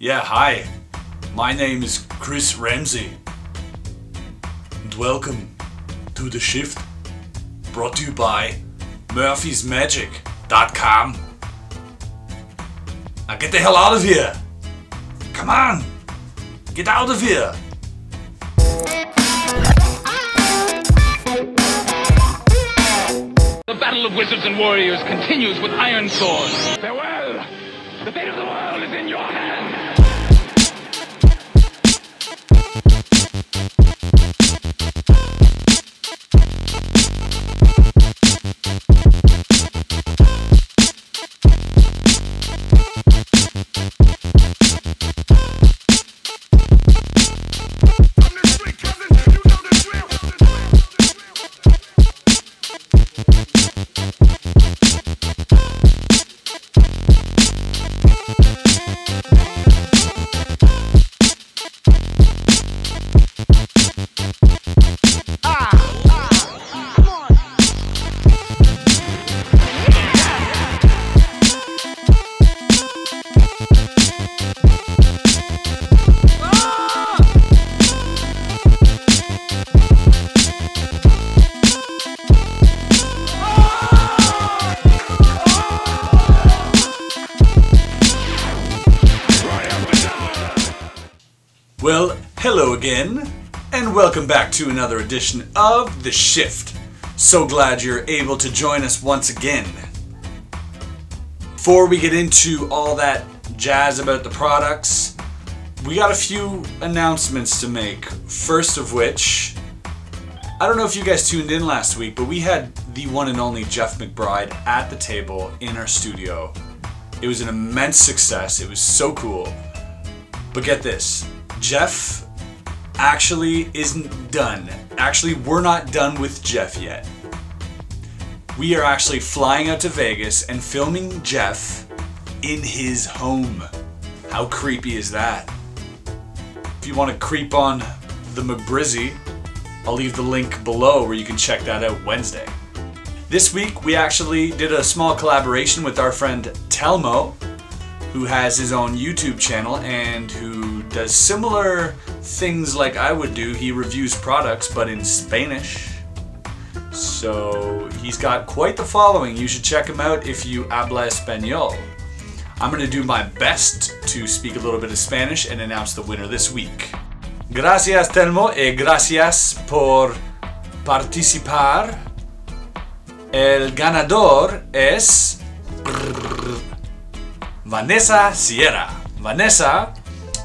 Yeah, hi. My name is Chris Ramsey. And welcome to The Shift, brought to you by murphysmagic.com. Now get the hell out of here! Come on! Get out of here! The battle of wizards and warriors continues with iron swords. Farewell! The fate of the world is in your hands! Well, hello again, and welcome back to another edition of The Shift. So glad you're able to join us once again. Before we get into all that jazz about the products, we got a few announcements to make. First of which, I don't know if you guys tuned in last week, but we had the one and only Jeff McBride at the table in our studio. It was an immense success. It was so cool. But get this. Jeff actually isn't done. Actually, we're not done with Jeff yet. We are actually flying out to Vegas and filming Jeff in his home. How creepy is that? If you want to creep on the McBrizzy, I'll leave the link below where you can check that out Wednesday. This week, we actually did a small collaboration with our friend Telmo, who has his own YouTube channel and who does similar things like I would do. He reviews products, but in Spanish. So he's got quite the following. You should check him out if you habla español. I'm going to do my best to speak a little bit of Spanish and announce the winner this week. Gracias, Telmo, y gracias por participar. El ganador es Vanessa Sierra. Vanessa,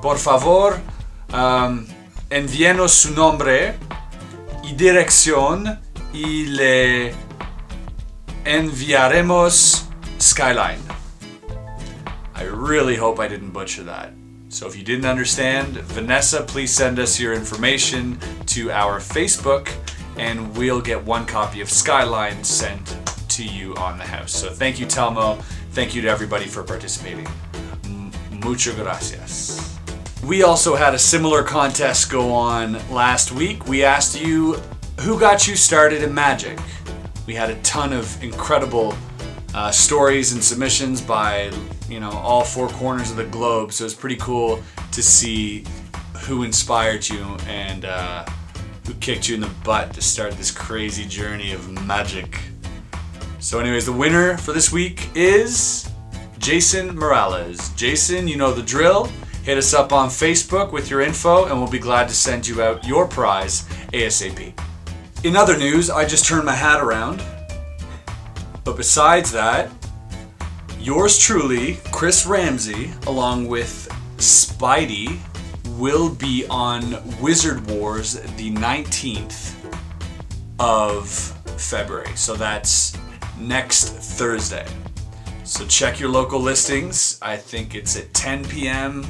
por favor, envíenos su nombre y dirección y le enviaremos Skyline. I really hope I didn't butcher that. So if you didn't understand, Vanessa, please send us your information to our Facebook and we'll get one copy of Skyline sent to you on the house. So thank you, Telmo. Thank you to everybody for participating. Muchas gracias. We also had a similar contest go on last week. We asked you, who got you started in magic? We had a ton of incredible stories and submissions by, all four corners of the globe. So it's pretty cool to see who inspired you and who kicked you in the butt to start this crazy journey of magic. So anyways, the winner for this week is Jason Morales. Jason, you know the drill. Hit us up on Facebook with your info and we'll be glad to send you out your prize ASAP. In other news, I just turned my hat around. But besides that, yours truly, Chris Ramsey, along with Spidey, will be on Wizard Wars the 19th of February. So that's next Thursday. So check your local listings. I think it's at 10 p.m.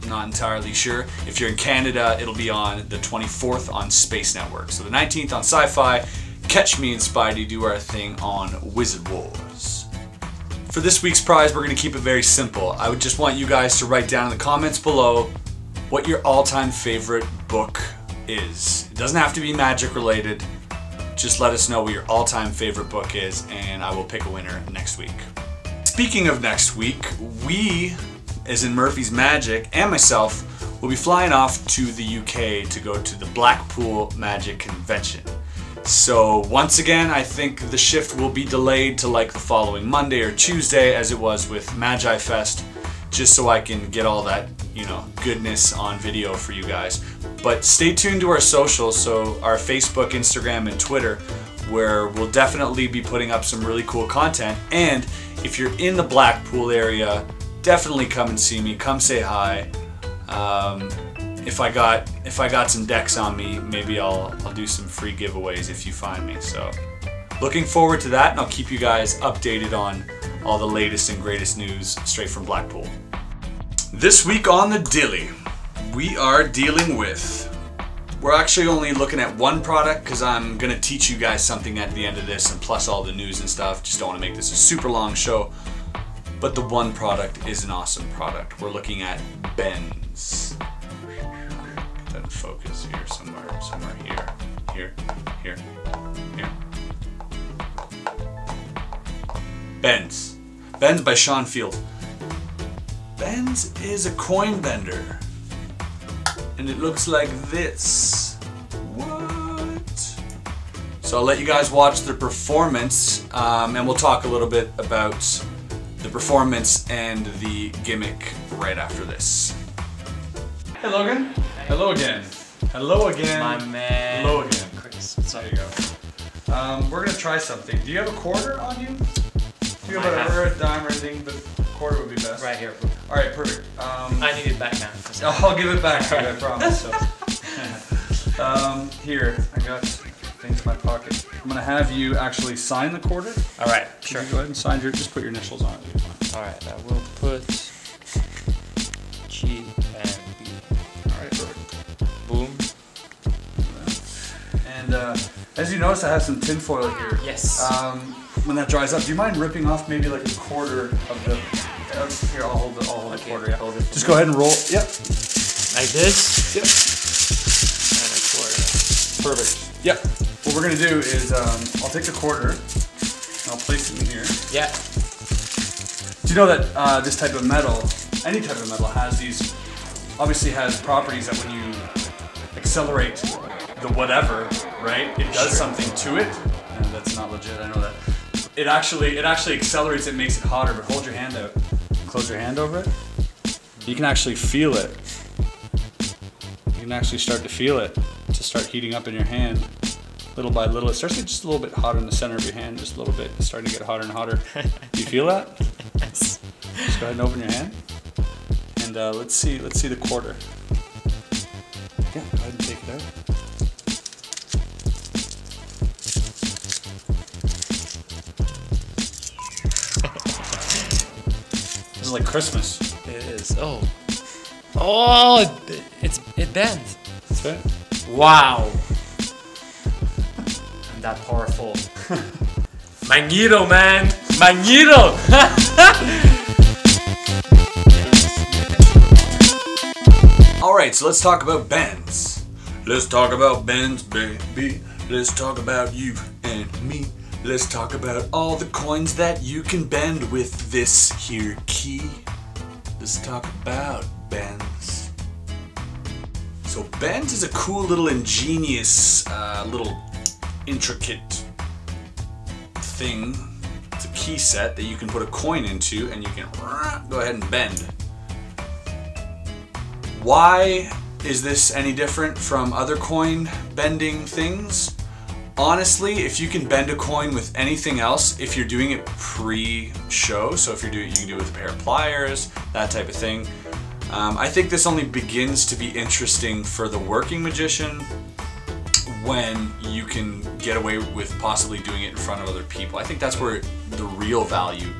Not entirely sure. If you're in Canada, it'll be on the 24th on Space Network. So the 19th on Sci-Fi. Catch me and Spidey do our thing on Wizard Wars. For this week's prize, we're going to keep it very simple. I would just want you guys to write down in the comments below what your all-time favorite book is. It doesn't have to be magic related. Just let us know what your all-time favorite book is and I will pick a winner next week. Speaking of next week, we as in Murphy's Magic, and myself will be flying off to the UK to go to the Blackpool Magic Convention. So once again, I think the shift will be delayed to like the following Monday or Tuesday as it was with Magi Fest, just so I can get all that, you know, goodness on video for you guys. But stay tuned to our socials, so our Facebook, Instagram, and Twitter, where we'll definitely be putting up some really cool content. And if you're in the Blackpool area, definitely come and see me, come say hi. If I got some decks on me, maybe I'll do some free giveaways if you find me. So looking forward to that, and I'll keep you guys updated on all the latest and greatest news straight from Blackpool. This week on the Dilly, we are dealing with, we're actually only looking at one product because I'm going to teach you guys something at the end of this, and plus all the news and stuff. Just don't want to make this a super long show. But the one product is an awesome product. We're looking at BENZ. Then focus here, somewhere here. BENZ. BENZ by Sean Field. BENZ is a coin bender. And it looks like this. What? So I'll let you guys watch the performance, and we'll talk a little bit about the performance and the gimmick right after this. Hey Logan. Hello again. Hello again. My man. Hello again. Chris. There you go. We're gonna try something. Do you have a quarter on you? Do you have a dime or anything? But quarter would be best. Right here. All right, perfect. I need it back now. I'll give it back to you, I promise. So. Here, I got things in my pocket. I'm gonna have you actually sign the quarter. All right, sure. You go ahead and sign just put your initials on it. All right, I will put G and B. All right, perfect. Boom. And as you notice, I have some tin foil here. Yes. When that dries up, do you mind ripping off maybe like a quarter of the? Here, I'll hold the quarter. Yeah. Hold it. Just go ahead and roll. Yep. Like this. Yep. And a quarter. Perfect. Yep. What we're gonna do is I'll take the quarter and I'll place it in here. Yeah. Do you know that this type of metal, any type of metal, has these, obviously has properties that when you accelerate the whatever, right, it does something to it. And that's not legit, I know that. It actually accelerates it, makes it hotter, but hold your hand out. Close your hand over it. You can actually feel it. You can actually start to feel it to start heating up in your hand. Little by little, it starts to get just a little bit hotter in the center of your hand, just a little bit. It's starting to get hotter and hotter. Do you feel that? Yes. Just go ahead and open your hand. And let's see the quarter. Yeah, go ahead and take it out. This is like Christmas. It is. Oh. Oh, it bends. That's right. Wow. I'm that powerful. Magneto, man. Magneto. All right, so let's talk about BENZ. Let's talk about BENZ, baby. Let's talk about you and me. Let's talk about all the coins that you can bend with this here key. Let's talk about BENZ. So BENZ is a cool little ingenious, little intricate thing. It's a key set that you can put a coin into and you can go ahead and bend. Why is this any different from other coin bending things? Honestly, if you can bend a coin with anything else, if you're doing it pre-show, so if you're doing, you can do it with a pair of pliers, that type of thing. I think this only begins to be interesting for the working magician when you can get away with possibly doing it in front of other people. I think that's where the real value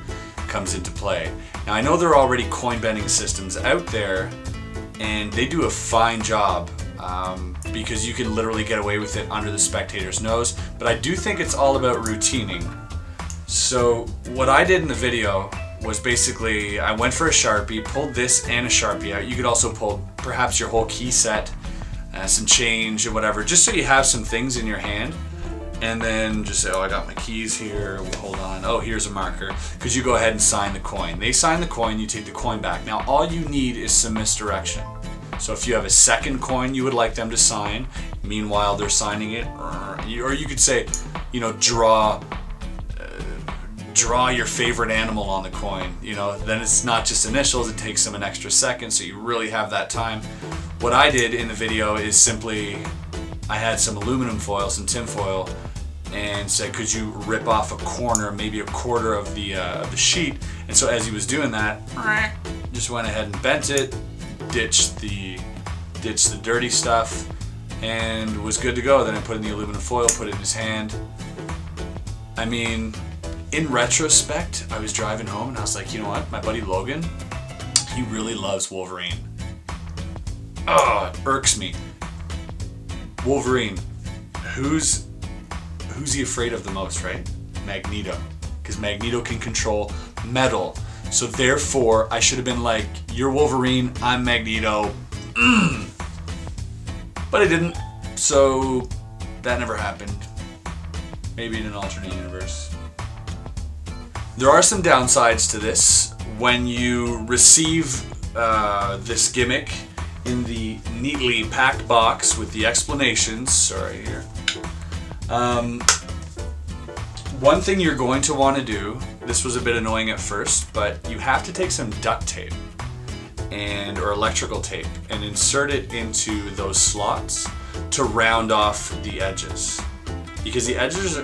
comes into play. Now I know there are already coin bending systems out there and they do a fine job because you can literally get away with it under the spectator's nose, but I do think it's all about routining. So what I did in the video was basically I went for a Sharpie, pulled this and a Sharpie out. You could also pull perhaps your whole key set, some change or whatever, just so you have some things in your hand. and then just say, oh, I got my keys here, well, hold on, oh, here's a marker, because you go ahead and sign the coin. They sign the coin, you take the coin back. Now all you need is some misdirection. So if you have a second coin you would like them to sign, meanwhile they're signing it, or you could say, you know, draw your favorite animal on the coin, you know, then it's not just initials, it takes them an extra second, so you really have that time. What I did in the video is simply, I had some aluminum foil, some tin foil, and said, could you rip off a corner, maybe a quarter of the sheet? And so as he was doing that, just went ahead and bent it, ditched the dirty stuff, and was good to go. Then I put in the aluminum foil, put it in his hand. I mean, in retrospect, I was driving home and I was like, you know what, my buddy Logan, he really loves Wolverine. Oh, it irks me. Wolverine, who's he afraid of the most, right? Magneto, because Magneto can control metal. So therefore, I should have been like, you're Wolverine, I'm Magneto. But I didn't, so that never happened. Maybe in an alternate universe. There are some downsides to this. When you receive this gimmick in the neatly packed box with the explanations, sorry here. One thing you're going to want to do, this was a bit annoying at first, but you have to take some duct tape or electrical tape and insert it into those slots to round off the edges. Because the edges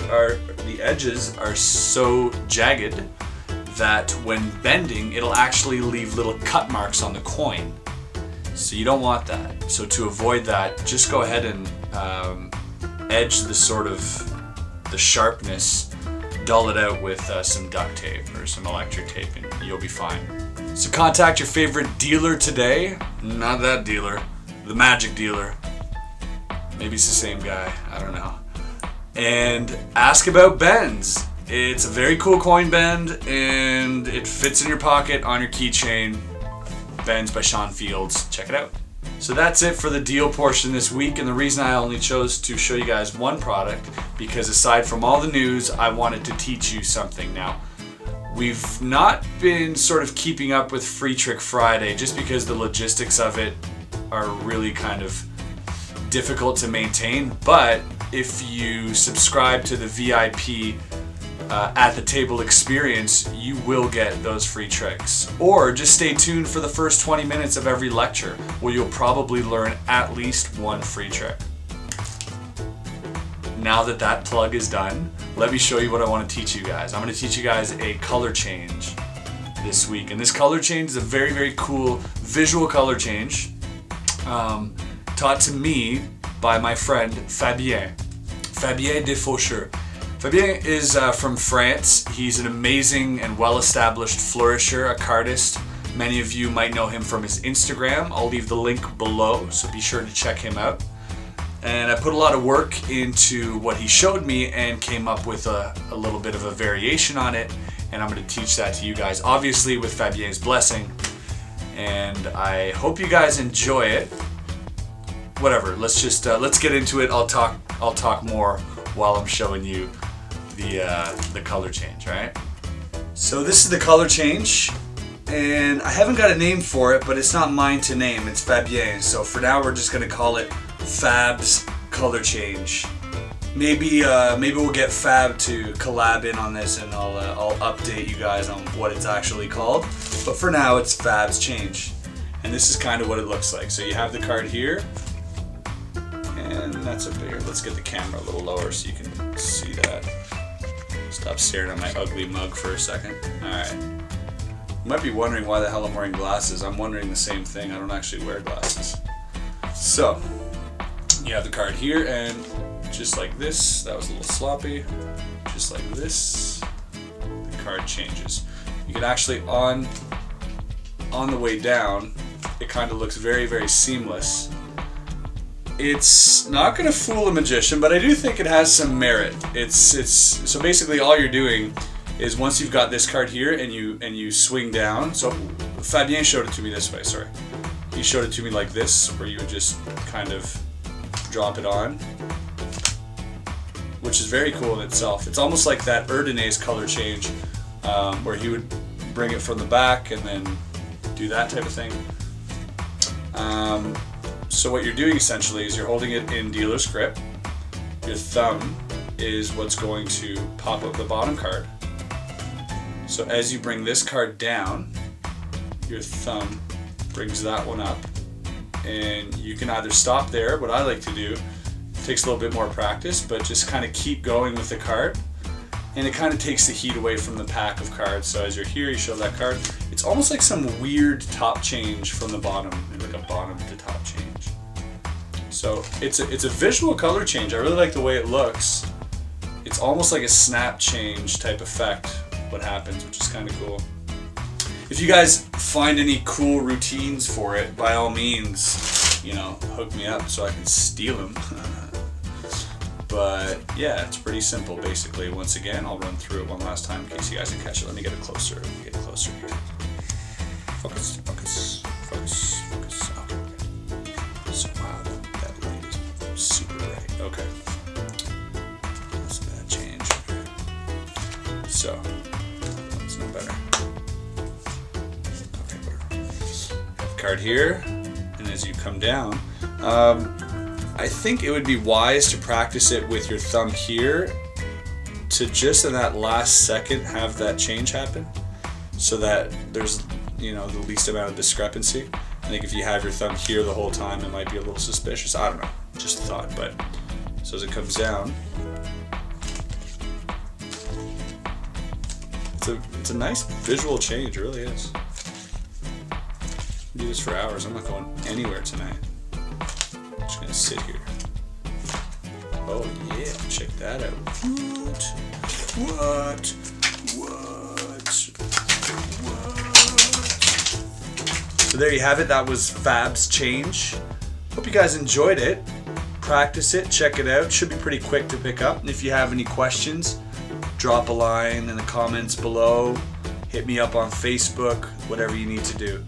are so jagged that when bending, it'll actually leave little cut marks on the coin. So you don't want that. So to avoid that, just go ahead and edge the sharpness, dull it out with some duct tape or some electric tape, and you'll be fine. So contact your favorite dealer today. Not that dealer, the magic dealer. Maybe it's the same guy, I don't know. And ask about BENZ. It's a very cool coin bend, and it fits in your pocket on your keychain. BENZ by Sean Fields. Check it out. So that's it for the deal portion this week, and the reason I only chose to show you guys one product, because aside from all the news, I wanted to teach you something. Now, we've not been sort of keeping up with Free Trick Friday just because the logistics of it are really kind of difficult to maintain, but if you subscribe to the VIP at the table experience, you will get those free tricks. Or just stay tuned for the first 20 minutes of every lecture, where you'll probably learn at least one free trick. Now that that plug is done, let me show you what I want to teach you guys. I'm going to teach you guys a color change this week, and this color change is a very, very cool visual color change taught to me by my friend Fabien Defaucheux. Fabien is from France. He's an amazing and well-established flourisher, a cardist. Many of you might know him from his Instagram. I'll leave the link below, so be sure to check him out. And I put a lot of work into what he showed me and came up with a little bit of a variation on it, and I'm going to teach that to you guys, obviously with Fabien's blessing. And I hope you guys enjoy it. Whatever, let's just let's get into it. I'll talk more while I'm showing you the color change, right? So this is the color change, and I haven't got a name for it, but it's not mine to name. It's Fabien's. So for now, we're just gonna call it Fab's color change. Maybe we'll get Fab to collab in on this, and I'll update you guys on what it's actually called. But for now, it's Fab's change, and this is kind of what it looks like. So you have the card here. And that's a bigger. Let's get the camera a little lower so you can see that. Stop staring at my ugly mug for a second. Alright. You might be wondering why the hell I'm wearing glasses. I'm wondering the same thing. I don't actually wear glasses. So, you have the card here, and just like this, that was a little sloppy. Just like this, the card changes. You can actually, on the way down, it kind of looks very, very seamless. It's not going to fool a magician, but I do think it has some merit. So basically all you're doing is once you've got this card here and you swing down. So Fabien showed it to me this way, sorry. He showed it to me like this, where you would just kind of drop it on. which is very cool in itself. It's almost like that Erdonez color change, where he would bring it from the back and then do that type of thing. So what you're doing essentially is you're holding it in dealer's grip. Your thumb is what's going to pop up the bottom card. So as you bring this card down, your thumb brings that one up, and you can either stop there. What I like to do, takes a little bit more practice, but just kind of keep going with the card, and it kind of takes the heat away from the pack of cards. So as you're here, you show that card. It's almost like some weird top change from the bottom, like a bottom to top change. So it's a visual color change. I really like the way it looks. It's almost like a snap change type effect, what happens, which is kind of cool. If you guys find any cool routines for it, by all means, you know, hook me up so I can steal them. But yeah, it's pretty simple basically. Once again, I'll run through it one last time in case you guys can catch it. Let me get it closer. Let me get it closer here. Focus, focus, focus, focus. Okay. So wow, that light is super bright. Okay. That's that change. Okay. So that's no better. Okay, whatever. Card here, and as you come down, I think it would be wise to practice it with your thumb here to just in that last second have that change happen, so that there's, you know, the least amount of discrepancy. I think if you have your thumb here the whole time, it might be a little suspicious. I don't know, just a thought. But so as it comes down, it's a nice visual change, it really is. Do this for hours. I'm not going anywhere tonight. I'm just gonna sit here. Oh yeah, check that out. What? So there you have it. That was Fab's change. Hope you guys enjoyed it. Practice it, check it out. Should be pretty quick to pick up. And if you have any questions, drop a line in the comments below. Hit me up on Facebook, whatever you need to do.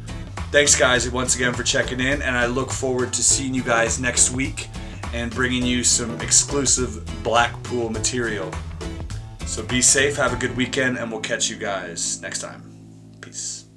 Thanks guys once again for checking in, and I look forward to seeing you guys next week and bringing you some exclusive Blackpool material. So be safe, have a good weekend, and we'll catch you guys next time. Peace.